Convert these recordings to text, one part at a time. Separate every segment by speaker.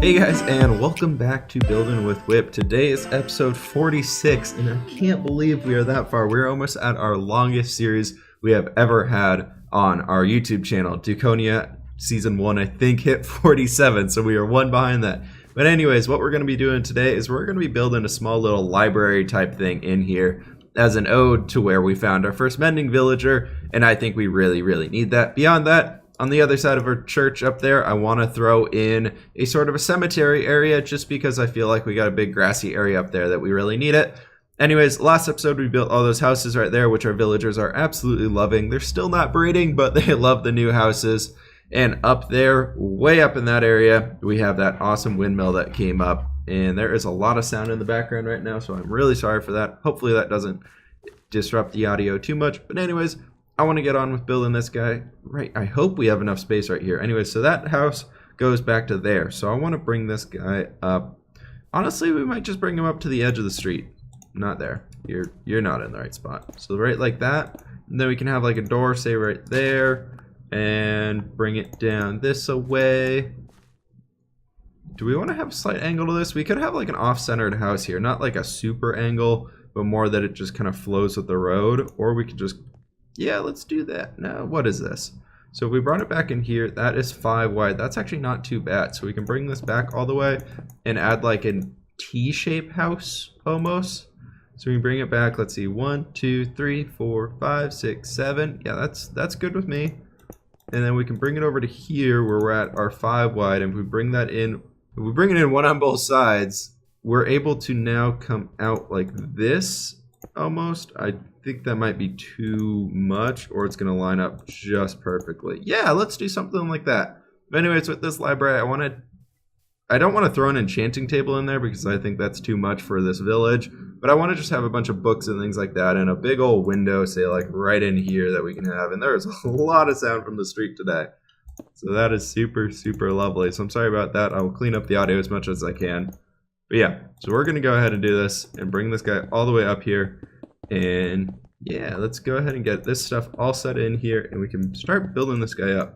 Speaker 1: Hey guys, and welcome back to Building with Whip. Today is episode 46, and I can't believe we are that far. We're almost at our longest series we have ever had on our YouTube channel. Duconia Season 1, I think, hit 47, so we are one behind that. But anyways, what we're going to be doing today is we're going to be building a small little library type thing in here as an ode to where we found our first mending villager, and I think we really need that. Beyond that, on the other side of our church up there, I want to throw in a sort of a cemetery area just because I feel like we got a big grassy area up there that we really need it. Anyways, last episode we built all those houses right there, which our villagers are absolutely loving. They're still not breeding, but they love the new houses. And up there, way up in that area, we have that awesome windmill that came up. And there is a lot of sound in the background right now, so I'm really sorry for that. Hopefully that doesn't disrupt the audio too much. But anyways, I want to get on with building this guy. Right, I hope we have enough space right here. Anyway, so that house goes back to there. So I want to bring this guy up. Honestly, we might just bring him up to the edge of the street. Not there. You're not in the right spot. So right like that. And then we can have like a door, say right there. And bring it down this away. Do we want to have a slight angle to this? We could have like an off-centered house here. Not like a super angle, but more that it just kind of flows with the road. Or we could just... yeah, let's do that. Now, what is this? So if we brought it back in here, that is 5 wide. That's actually not too bad. So we can bring this back all the way and add like a T-shaped house almost. So we can bring it back. Let's see, 1, 2, 3, 4, 5, 6, 7. Yeah, that's good with me. And then we can bring it over to here where we're at our 5 wide. And if we bring that in, if we bring it in one on both sides, we're able to now come out like this almost. I think that might be too much, or it's going to line up just perfectly. Yeah, let's do something like that. But anyways, with this library, I don't want to throw an enchanting table in there because I think that's too much for this village. But I want to just have a bunch of books and things like that, and a big old window, say like right in here that we can have. And there's a lot of sound from the street today. So that is super lovely. So I'm sorry about that. I will clean up the audio as much as I can. But yeah, so we're going to go ahead and do this and bring this guy all the way up here. And yeah, let's go ahead and get this stuff all set in here and we can start building this guy up.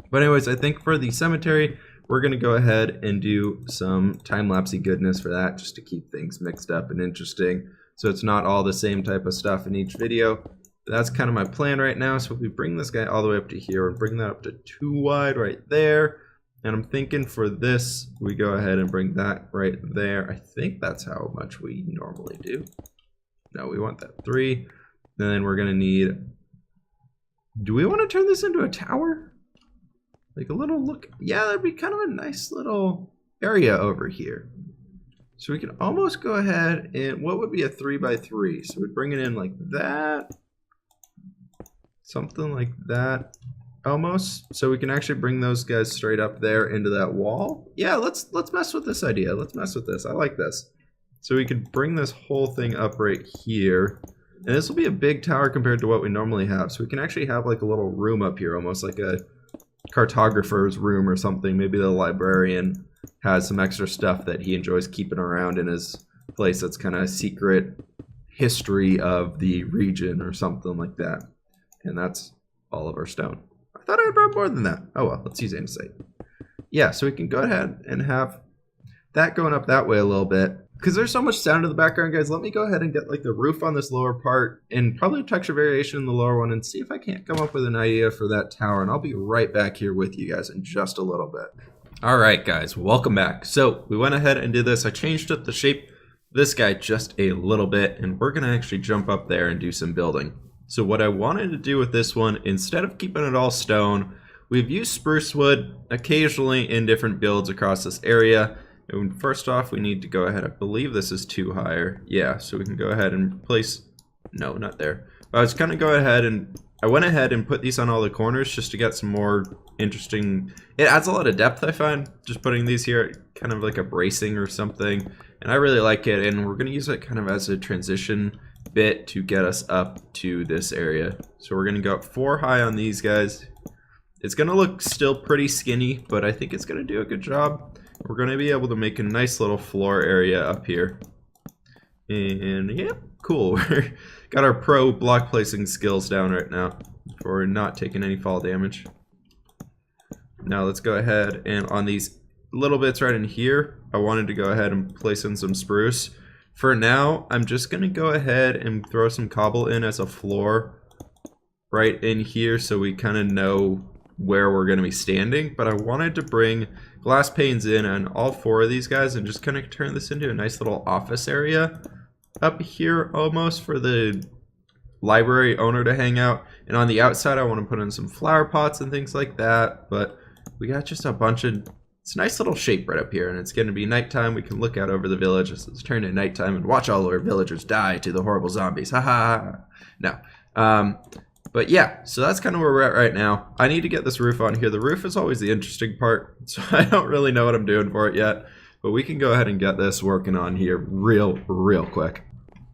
Speaker 1: But anyways, I think for the cemetery, we're going to go ahead and do some time-lapsey goodness for that just to keep things mixed up and interesting. So it's not all the same type of stuff in each video. That's kind of my plan right now. So if we bring this guy all the way up to here and bring that up to 2 wide right there. And I'm thinking for this, we go ahead and bring that right there. I think that's how much we normally do. No, we want that 3. And then we're going to need... do we want to turn this into a tower? Like a little look... yeah, that'd be kind of a nice little area over here. So we can almost go ahead and... what would be a 3 by 3? So we'd bring it in like that. Something like that. Almost, so we can actually bring those guys straight up there into that wall. Yeah, let's mess with this idea. Let's mess with this. I like this. So we could bring this whole thing up right here. And this will be a big tower compared to what we normally have. So we can actually have like a little room up here, almost like a cartographer's room or something. Maybe the librarian has some extra stuff that he enjoys keeping around in his place that's kind of secret history of the region or something like that. And that's all of our stone. I thought I had brought more than that. Oh well, let's use andesite. Yeah, so we can go ahead and have that going up that way a little bit. Because there's so much sound in the background, guys, let me go ahead and get like the roof on this lower part and probably a texture variation in the lower one and see if I can't come up with an idea for that tower. And I'll be right back here with you guys in just a little bit. All right, guys, welcome back. So we went ahead and did this. I changed up the shape of this guy just a little bit, and we're going to actually jump up there and do some building. So what I wanted to do with this one, instead of keeping it all stone, we've used spruce wood occasionally in different builds across this area. And first off, we need to go ahead, I believe this is 2 higher. Yeah, so we can go ahead and place, no, not there. But I was going to go ahead and, I went ahead and put these on all the corners just to get some more interesting, it adds a lot of depth I find, just putting these here, kind of like a bracing or something. And I really like it, and we're going to use it kind of as a transition bit to get us up to this area. So we're going to go up 4 high on these guys. It's going to look still pretty skinny, but I think it's going to do a good job. We're going to be able to make a nice little floor area up here. And yeah, cool. We got our pro block placing skills down right now for not taking any fall damage. Now let's go ahead and on these little bits right in here, I wanted to go ahead and place in some spruce. For now, I'm just going to go ahead and throw some cobble in as a floor right in here so we kind of know where we're going to be standing. But I wanted to bring glass panes in on all 4 of these guys and just kind of turn this into a nice little office area up here almost for the library owner to hang out. And on the outside, I want to put in some flower pots and things like that. But we got just a bunch of... It's a nice little shape right up here, and it's going to be nighttime. We can look out over the village as it's turned at nighttime and watch all our villagers die to the horrible zombies. Ha ha. No. But yeah, so that's kind of where we're at right now. I need to get this roof on here. The roof is always the interesting part, so I don't really know what I'm doing for it yet. But we can go ahead and get this working on here real quick.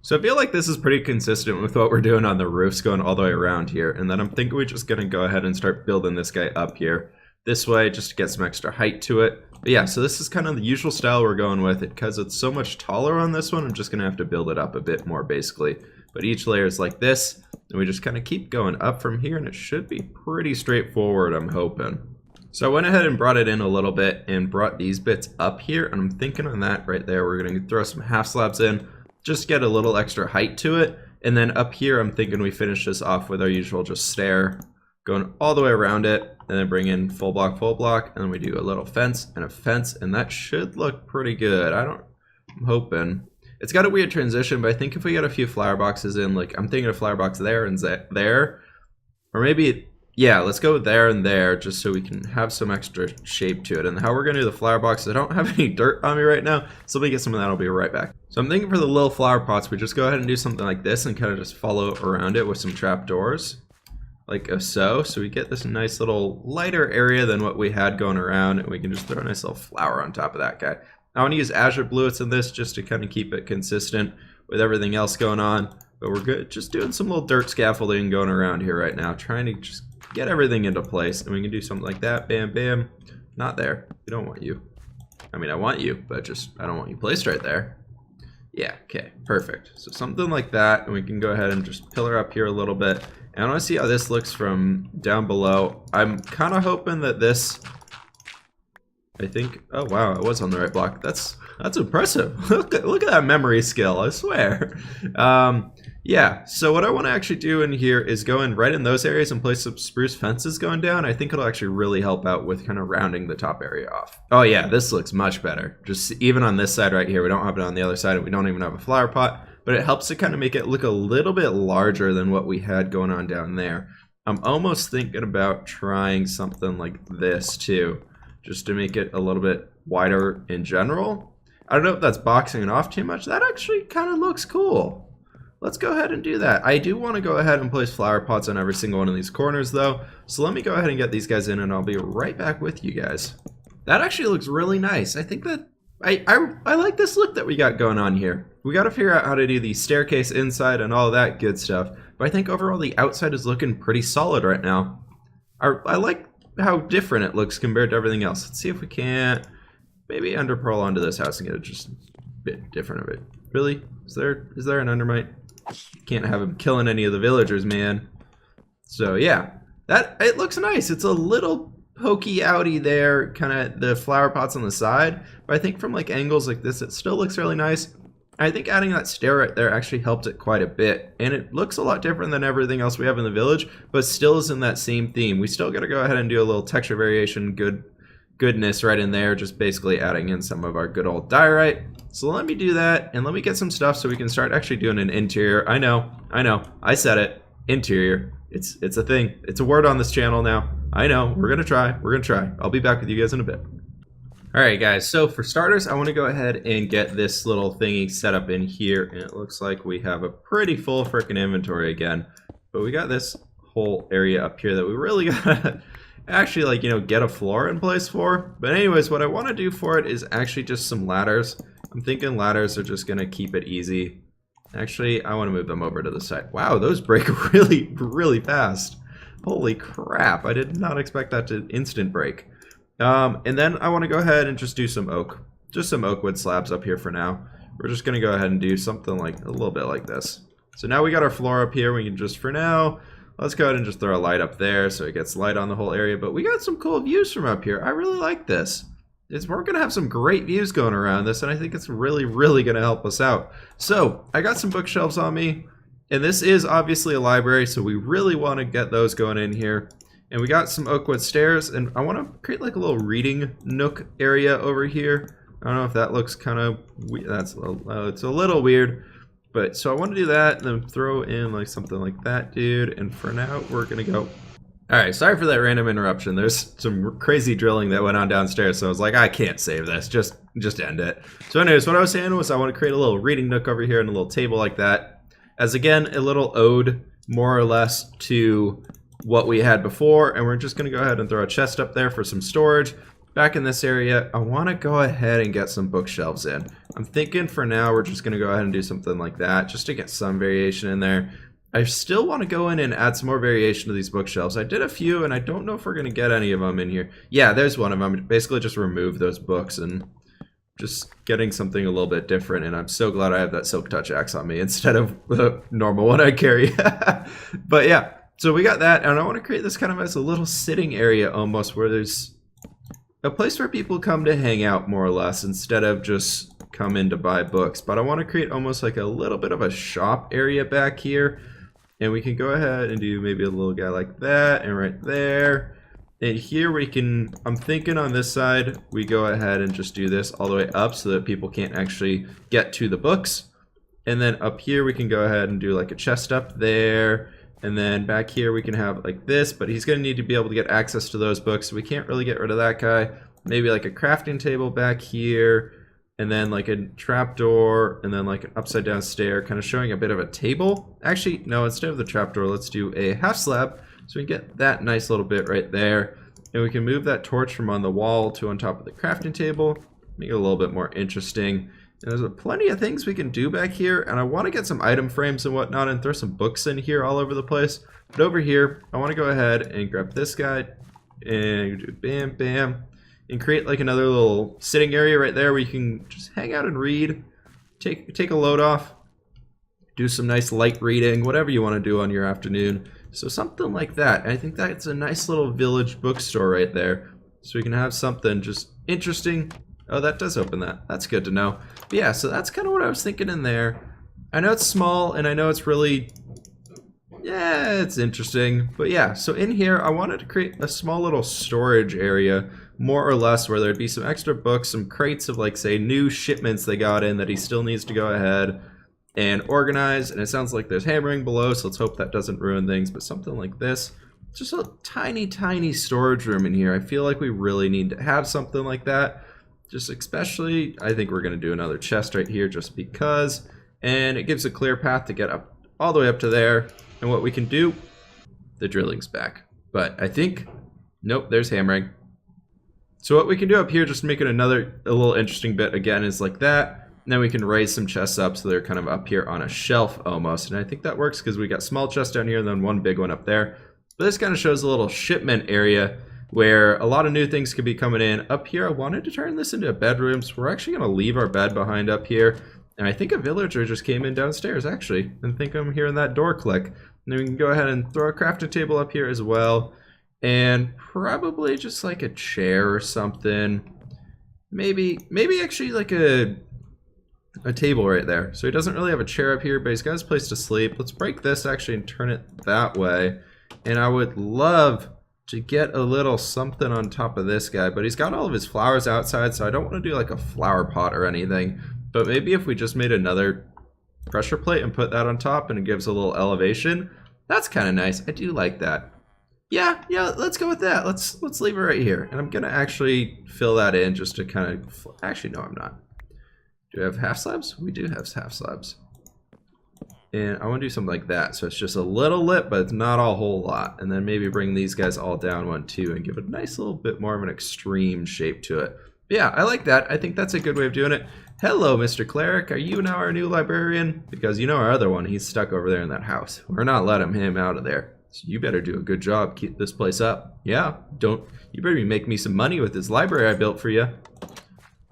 Speaker 1: So I feel like this is pretty consistent with what we're doing on the roofs going all the way around here. And then I'm thinking we're just going to go ahead and start building this guy up here this way just to get some extra height to it. But yeah, so this is kind of the usual style we're going with it because it's so much taller on this one. I'm just going to have to build it up a bit more basically. But each layer is like this, and we just kind of keep going up from here, and it should be pretty straightforward, I'm hoping. So I went ahead and brought it in a little bit and brought these bits up here, and I'm thinking on that right there, we're going to throw some half slabs in, just get a little extra height to it. And then up here, I'm thinking we finish this off with our usual just stair, going all the way around it, and then bring in full block, and then we do a little fence, and that should look pretty good. I'm hoping. It's got a weird transition, but I think if we get a few flower boxes in, like I'm thinking a flower box there and there, or maybe, yeah, let's go there and there just so we can have some extra shape to it. And how we're going to do the flower boxes, I don't have any dirt on me right now, so let me get some of that, I'll be right back. So I'm thinking for the little flower pots, we just go ahead and do something like this and kind of just follow around it with some trapdoors. Like so we get this nice little lighter area than what we had going around, and we can just throw a nice little flower on top of that guy. I want to use Azure Bluets in this just to kind of keep it consistent with everything else going on, but we're good. Just doing some little dirt scaffolding going around here right now, trying to just get everything into place, and we can do something like that. Bam, bam. Not there. We don't want you. I mean, I want you, but just I don't want you placed right there. Yeah, okay, perfect. So something like that, and we can go ahead and just pillar up here a little bit. And I want to see how this looks from down below. I'm kind of hoping that this, I think, oh wow, I was on the right block. That's impressive. Look at that memory skill, I swear. Yeah, so what I want to actually do in here is go in right in those areas and place some spruce fences going down. I think it'll actually really help out with kind of rounding the top area off. Oh yeah, this looks much better. Just even on this side right here, we don't have it on the other side, and we don't even have a flower pot. But it helps to kind of make it look a little bit larger than what we had going on down there. I'm almost thinking about trying something like this too, just to make it a little bit wider in general. I don't know if that's boxing it off too much. That actually kind of looks cool. Let's go ahead and do that. I do want to go ahead and place flower pots on every single one of these corners though. So let me go ahead and get these guys in, and I'll be right back with you guys. That actually looks really nice. I think that I like this look that we got going on here. We got to figure out how to do the staircase inside and all that good stuff. But I think overall the outside is looking pretty solid right now. I like how different it looks compared to everything else. Let's see if we can't maybe underpearl onto this house and get it just a bit different of it. Really? Is there an undermite? Can't have him killing any of the villagers, man. So yeah, it looks nice. It's a little pokey outy there, kind of the flower pots on the side, but I think from like angles like this it still looks really nice. I think adding that stair right there actually helped it quite a bit, and it looks a lot different than everything else we have in the village, but still is in that same theme. We still got to go ahead and do a little texture variation goodness right in there, just basically adding in some of our good old diorite. So let me do that, and let me get some stuff so we can start actually doing an interior. I know, I said it, interior. It's a thing. It's a word on this channel now. I know. We're gonna try. I'll be back with you guys in a bit. Alright guys, so for starters, I want to go ahead and get this little thingy set up in here, and it looks like we have a pretty full frickin' inventory again. But we got this whole area up here that we really gotta actually, like, you know, get a floor in place for. But anyways, what I want to do for it is actually just some ladders. I'm thinking ladders are just gonna keep it easy. Actually, I want to move them over to the side. Wow, those break really fast. Holy crap, I did not expect that to instant break. And then I want to go ahead and just do some oak. Just some oak wood slabs up here for now. We're just going to go ahead and do something like a little bit like this. So now we got our floor up here. We can just, for now, let's go ahead and just throw a light up there so it gets light on the whole area. But we got some cool views from up here. I really like this. we're gonna have some great views going around this, and I think it's really, really gonna help us out. So I got some bookshelves on me, and this is obviously a library, so we really want to get those going in here. And we got some oak wood stairs, and I want to create like a little reading nook area over here. I don't know if that looks kind of it's a little weird, but so I want to do that, and then throw in like something like that, dude. And for now, we're gonna go. All right, sorry for that random interruption. There's some crazy drilling that went on downstairs, so I was like, I can't save this. Just end it. So anyways, what I was saying was I want to create a little reading nook over here and a little table like that, as again a little ode more or less to what we had before. And we're just gonna go ahead and throw a chest up there for some storage. Back in this area, I want to go ahead and get some bookshelves in. I'm thinking for now we're just gonna go ahead and do something like that, just to get some variation in there. I still want to go in and add some more variation to these bookshelves. I did a few, and I don't know if we're going to get any of them in here. Yeah, there's one of them. Basically just remove those books and just getting something a little bit different. And I'm so glad I have that Silk Touch axe on me instead of the normal one I carry. But yeah, so we got that, and I want to create this kind of as a little sitting area almost, where there's a place where people come to hang out more or less instead of just come in to buy books. But I want to create almost like a little bit of a shop area back here. And we can go ahead and do maybe a little guy like that, and right there. And here we can, I'm thinking on this side, we go ahead and just do this all the way up so that people can't actually get to the books. And then up here we can go ahead and do like a chest up there. And then back here we can have like this, but he's gonna need to be able to get access to those books, so we can't really get rid of that guy. Maybe like a crafting table back here. And then like a trapdoor, and then like an upside down stair, kind of showing a bit of a table. Actually, no, instead of the trapdoor, let's do a half slab. So we get that nice little bit right there. And we can move that torch from on the wall to on top of the crafting table, make it a little bit more interesting. And there's plenty of things we can do back here, and I want to get some item frames and whatnot and throw some books in here all over the place. But over here, I want to go ahead and grab this guy and do bam, bam. And create like another little sitting area right there where you can just hang out and read, take a load off, do some nice light reading, whatever you want to do on your afternoon. So something like that. And I think that's a nice little village bookstore right there. So we can have something just interesting. Oh, that does open that. That's good to know. But yeah, so that's kind of what I was thinking in there. I know it's small, and I know it's really, yeah, it's interesting. But yeah, so in here, I wanted to create a small little storage area, more or less, where there'd be some extra books, some crates of like, say, new shipments they got in that he still needs to go ahead and organize. And it sounds like there's hammering below, so let's hope that doesn't ruin things. But something like this, just a tiny, tiny storage room in here. I feel like we really need to have something like that. Just especially, I think we're going to do another chest right here just because. And it gives a clear path to get up all the way up to there. And what we can do, the drilling's back. But I think, nope, there's hammering. So what we can do up here, just to make it a little interesting bit again, is like that. And then we can raise some chests up so they're kind of up here on a shelf almost. And I think that works because we got small chests down here and then one big one up there. But this kind of shows a little shipment area where a lot of new things could be coming in. Up here, I wanted to turn this into a bedroom, so we're actually going to leave our bed behind up here. And I think a villager just came in downstairs, actually. And I think I'm hearing that door click. And then we can go ahead and throw a crafting table up here as well. And probably just like a chair or something. Maybe actually like a table right there. So he doesn't really have a chair up here, but he's got his place to sleep. Let's break this actually and turn it that way. And I would love to get a little something on top of this guy, but he's got all of his flowers outside, so I don't want to do like a flower pot or anything. But maybe if we just made another pressure plate and put that on top and it gives a little elevation, that's kind of nice. I do like that. Yeah, let's go with that. Let's leave it right here. And I'm gonna actually fill that in just to kind of, actually no, I'm not. Do we have half slabs? We do have half slabs. And I want to do something like that, so it's just a little lip, but it's not a whole lot. And then maybe bring these guys all down one too and give it a nice little bit more of an extreme shape to it. But yeah, I like that. I think that's a good way of doing it. Hello, Mr. Cleric. Are you now our new librarian? Because you know our other one, he's stuck over there in that house. We're not letting him out of there. So you better do a good job, keep this place up. Yeah, you better be making me some money with this library I built for you.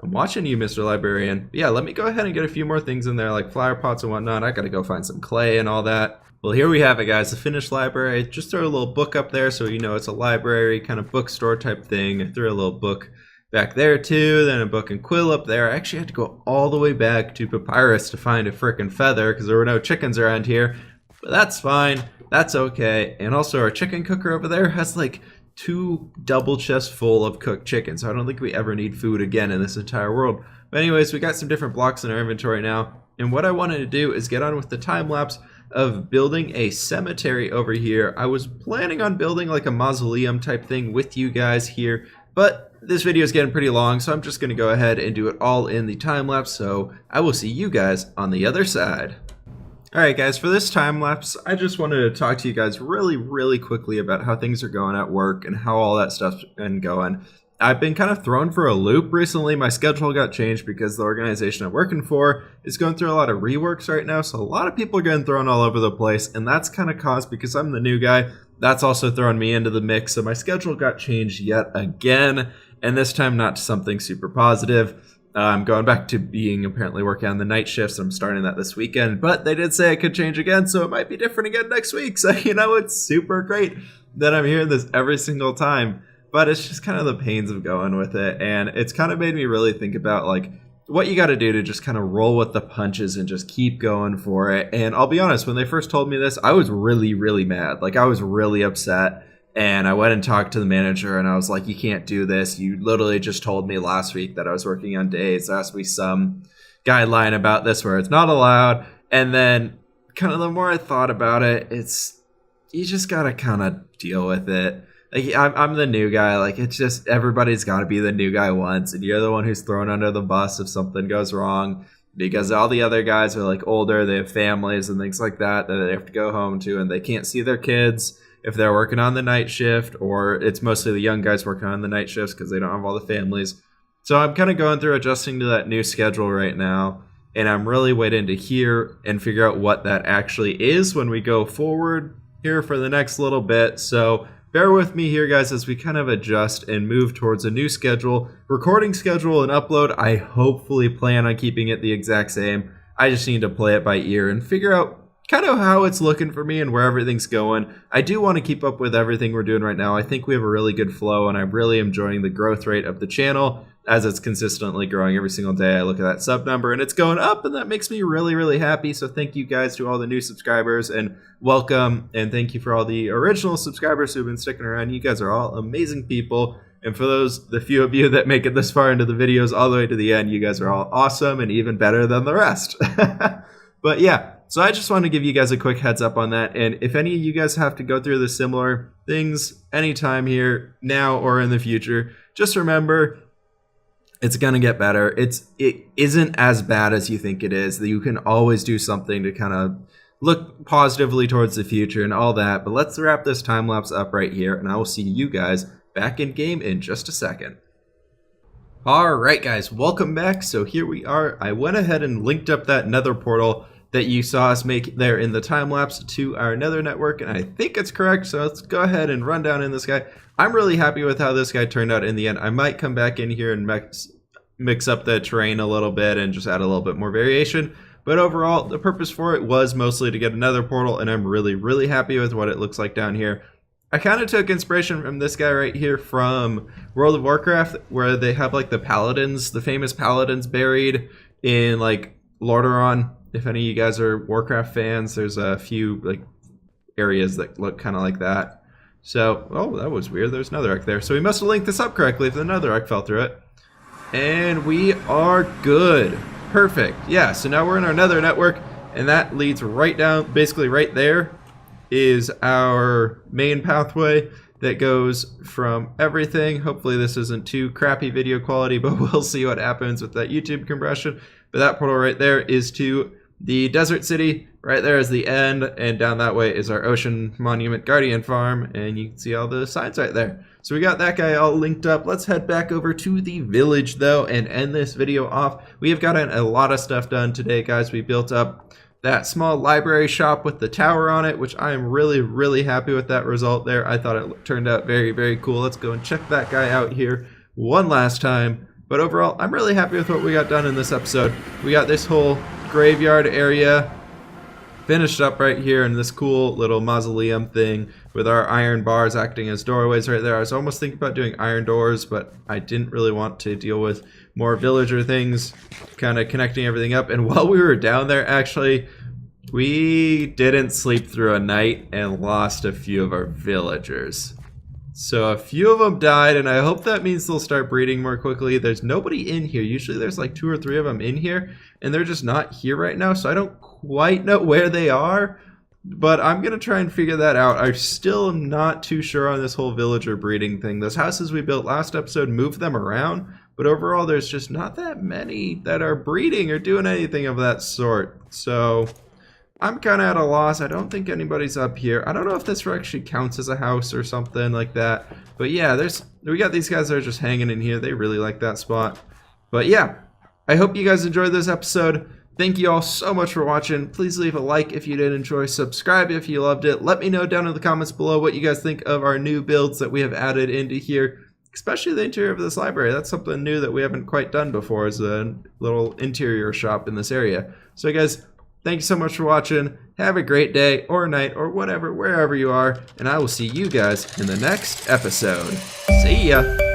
Speaker 1: I'm watching you, Mr. Librarian. But yeah, let me go ahead and get a few more things in there, like flower pots and whatnot. I gotta go find some clay and all that. Well, here we have it, guys, the finished library. Just throw a little book up there so you know it's a library, kind of bookstore type thing. I threw a little book back there too, then a book and quill up there. I actually had to go all the way back to Papyrus to find a frickin' feather because there were no chickens around here. But that's fine. That's okay. And also our chicken cooker over there has like 2 double chests full of cooked chicken. So I don't think we ever need food again in this entire world. But anyways, we got some different blocks in our inventory now. And what I wanted to do is get on with the time lapse of building a cemetery over here. I was planning on building like a mausoleum type thing with you guys here, but this video is getting pretty long, so I'm just going to go ahead and do it all in the time lapse. So I will see you guys on the other side. Alright guys, for this time lapse, I just wanted to talk to you guys really quickly about how things are going at work and how all that stuff's been going. I've been kind of thrown for a loop recently. My schedule got changed because the organization I'm working for is going through a lot of reworks right now, so a lot of people are getting thrown all over the place, and that's kind of caused because I'm the new guy. That's also thrown me into the mix, so my schedule got changed yet again, and this time not to something super positive. I'm going back to being apparently working on the night shifts. I'm starting that this weekend, but they did say it could change again, so it might be different again next week. So, you know, it's super great that I'm hearing this every single time, but it's just kind of the pains of going with it. And it's kind of made me really think about like what you got to do to just kind of roll with the punches and just keep going for it. And I'll be honest, when they first told me this, I was really mad. Like I was really upset. And I went and talked to the manager and I was like, you can't do this. You literally just told me last week that I was working on days. There has to be some guideline about this where it's not allowed. And then kind of the more I thought about it, you just got to kind of deal with it. Like I'm the new guy. Like it's just everybody's got to be the new guy once. And you're the one who's thrown under the bus if something goes wrong. Because all the other guys are like older. They have families and things like that they have to go home to. And they can't see their kids if they're working on the night shift, or it's mostly the young guys working on the night shifts because they don't have all the families. So I'm kind of going through adjusting to that new schedule right now, and I'm really waiting to hear and figure out what that actually is when we go forward here for the next little bit. So bear with me here, guys, as we kind of adjust and move towards a new schedule. Recording schedule and upload, I hopefully plan on keeping it the exact same. I just need to play it by ear and figure out kind of how it's looking for me and where everything's going. I do want to keep up with everything we're doing right now. I think we have a really good flow, and I'm really enjoying the growth rate of the channel as it's consistently growing every single day. I look at that sub number and it's going up, and that makes me really happy. So thank you guys to all the new subscribers and welcome, and thank you for all the original subscribers who've been sticking around. You guys are all amazing people. And for the few of you that make it this far into the videos all the way to the end, you guys are all awesome and even better than the rest. But yeah. So I just want to give you guys a quick heads up on that, and if any of you guys have to go through the similar things anytime here, now or in the future, just remember, it's going to get better. It isn't as bad as you think it is. You can always do something to kind of look positively towards the future and all that, but let's wrap this time lapse up right here, and I will see you guys back in game in just a second. Alright guys, welcome back. So here we are. I went ahead and linked up that Nether portal that you saw us make there in the time lapse to our Nether network, and I think it's correct, so let's go ahead and run down in this guy. I'm really happy with how this guy turned out in the end. I might come back in here and mix up the terrain a little bit and just add a little bit more variation, but overall the purpose for it was mostly to get another portal, and I'm really happy with what it looks like down here. I kind of took inspiration from this guy right here from World of Warcraft, where they have like the paladins, the famous paladins buried in like Lordaeron. If any of you guys are Warcraft fans, there's a few like areas that look kind of like that. So, oh, that was weird. There's Netherrack there. So we must have linked this up correctly if the Netherrack fell through it. And we are good. Perfect. Yeah, so now we're in our Nether network, and that leads right down, basically right there is our main pathway that goes from everything. Hopefully this isn't too crappy video quality, but we'll see what happens with that YouTube compression. But that portal right there is to the desert city. Right there is the end, and down that way is our Ocean Monument Guardian farm, and you can see all the signs right there. So we got that guy all linked up. Let's head back over to the village though and end this video off. We have gotten a lot of stuff done today, guys. We built up that small library shop with the tower on it, which I am really happy with that result there. I thought it turned out very cool. Let's go and check that guy out here one last time. But overall, I'm really happy with what we got done in this episode. We got this whole graveyard area finished up right here in this cool little mausoleum thing with our iron bars acting as doorways right there. I was almost thinking about doing iron doors, but I didn't really want to deal with more villager things kind of connecting everything up. And while we were down there, actually, we didn't sleep through a night and lost a few of our villagers. So a few of them died, and I hope that means they'll start breeding more quickly. There's nobody in here. Usually there's like 2 or 3 of them in here, and they're just not here right now, so I don't quite know where they are, but I'm going to try and figure that out. I still am not too sure on this whole villager breeding thing. Those houses we built last episode moved them around, but overall there's just not that many that are breeding or doing anything of that sort. So I'm kind of at a loss. I don't think anybody's up here. I don't know if this actually counts as a house or something like that. But yeah, we got these guys that are just hanging in here. They really like that spot. But yeah, I hope you guys enjoyed this episode. Thank you all so much for watching. Please leave a like if you did enjoy. Subscribe if you loved it. Let me know down in the comments below what you guys think of our new builds that we have added into here. Especially the interior of this library. That's something new that we haven't quite done before, is a little interior shop in this area. So guys, thank you so much for watching. Have a great day or night or whatever, wherever you are. And I will see you guys in the next episode. See ya.